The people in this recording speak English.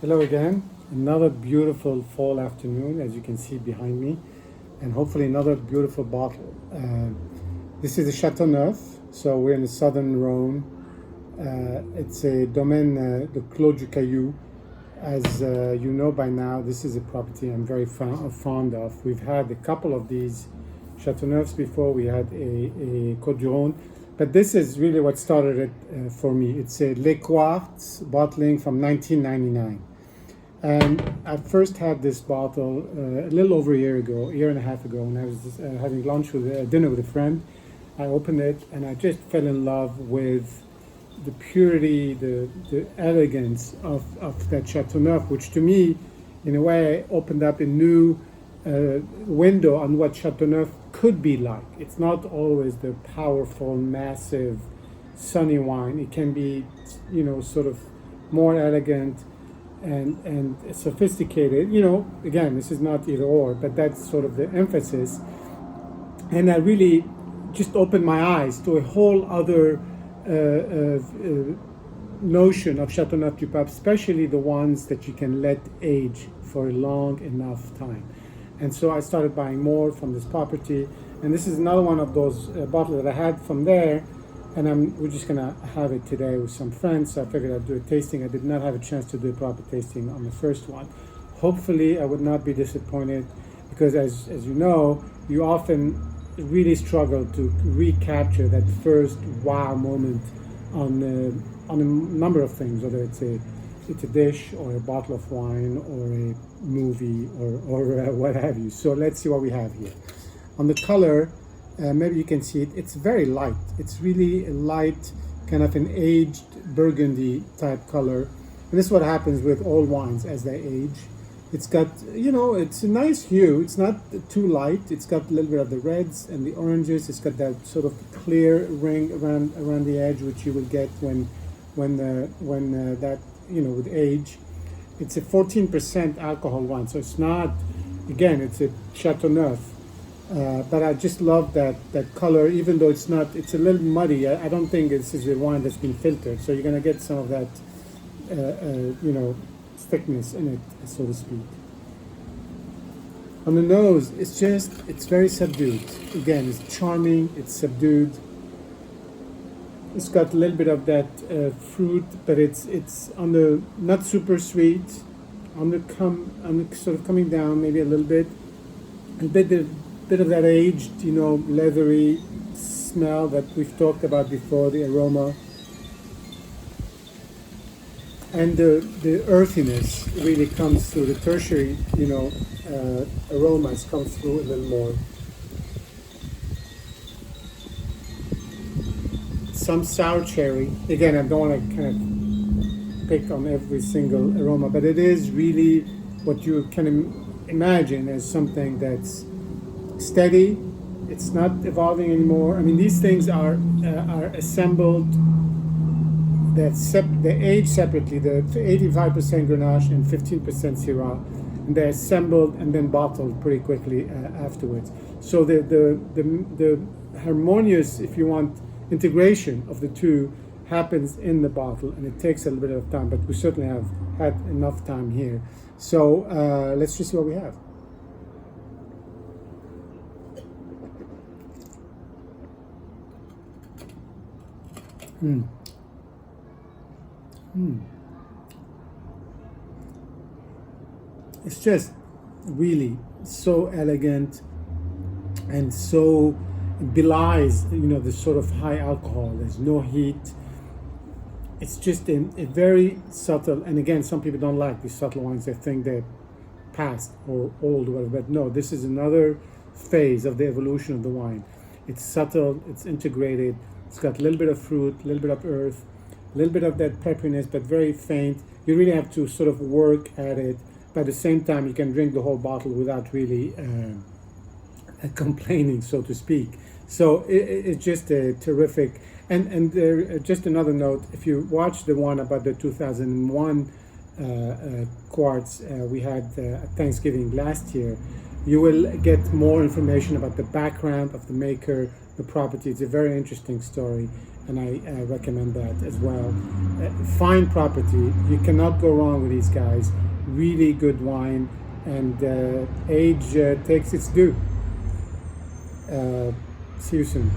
Hello again. Another beautiful fall afternoon, as you can see behind me, and hopefully another beautiful bottle. This is a Chateauneuf, so we're in the southern Rhone. It's a Domaine, the Clos du Caillou. As you know by now, this is a property I'm very fond of. We've had a couple of these Chateauneufs before. We had a Côte du Rhône, but this is really what started it for me. It's a Quartz bottling from 1999. And I first had this bottle a little over a year and a half ago, when I was having dinner with a friend. I opened it and I just fell in love with the purity, the elegance of that Chateauneuf, which to me, in a way, opened up a new window on what Chateauneuf could be like. It's not always the powerful, massive, sunny wine. It can be, sort of more elegant and sophisticated. Again, this is not either or, but that's sort of the emphasis. And I really just opened my eyes to a whole other notion of Chateauneuf du Pape, especially the ones that you can let age for a long enough time. And so I started buying more from this property, and this is another one of those bottles that I had from there, and we're just gonna have it today with some friends. So I figured I'd do a tasting. I did not have a chance to do a proper tasting on the first one. Hopefully I would not be disappointed, because as you know, you often really struggle to recapture that first wow moment on a number of things, whether it's a dish or a bottle of wine or a movie or what have you. So let's see what we have here. On the color, maybe you can see it. It's very light. It's really a light, kind of an aged burgundy type color. And this is what happens with all wines as they age. It's got, it's a nice hue. It's not too light. It's got a little bit of the reds and the oranges. It's got that sort of clear ring around the edge, which you will get when that with age. It's a 14% alcohol wine, so it's not. Again, it's a Chateauneuf, but I just love that color. Even though it's not, it's a little muddy. I don't think this is a wine that's been filtered, so you're gonna get some of that, thickness in it, so to speak. On the nose, it's very subdued. Again, it's charming, it's subdued. It's got a little bit of that fruit, but it's on the not super sweet, on the sort of coming down maybe a little bit. A bit of that aged, leathery smell that we've talked about before, the aroma. And the earthiness really comes through. The tertiary, aromas come through a little more. Some sour cherry. Again, I don't want to kind of pick on every single aroma, but it is really what you can imagine as something that's steady. It's not evolving anymore. I mean, these things are assembled. They age separately. The 85% Grenache and 15% Syrah, and they're assembled and then bottled pretty quickly afterwards. So the harmonious, if you want, integration of the two happens in the bottle, and it takes a little bit of time. But we certainly have had enough time here. So let's just see what we have. It's just really so elegant and so belies, the sort of high alcohol. There's no heat. It's just a very subtle, and again, some people don't like these subtle wines. They think they're past or old or whatever, but no, this is another phase of the evolution of the wine. It's subtle, it's integrated, it's got a little bit of fruit, a little bit of earth, a little bit of that pepperiness, but very faint. You really have to sort of work at it, but at the same time, you can drink the whole bottle without really complaining, so to speak. So it's just a terrific. And just another note: if you watch the one about the 2001 Quartz we had at Thanksgiving last year, you will get more information about the background of the maker, the property. It's a very interesting story, and I recommend that as well. Fine property, you cannot go wrong with these guys. Really good wine, and age takes its due. See you soon.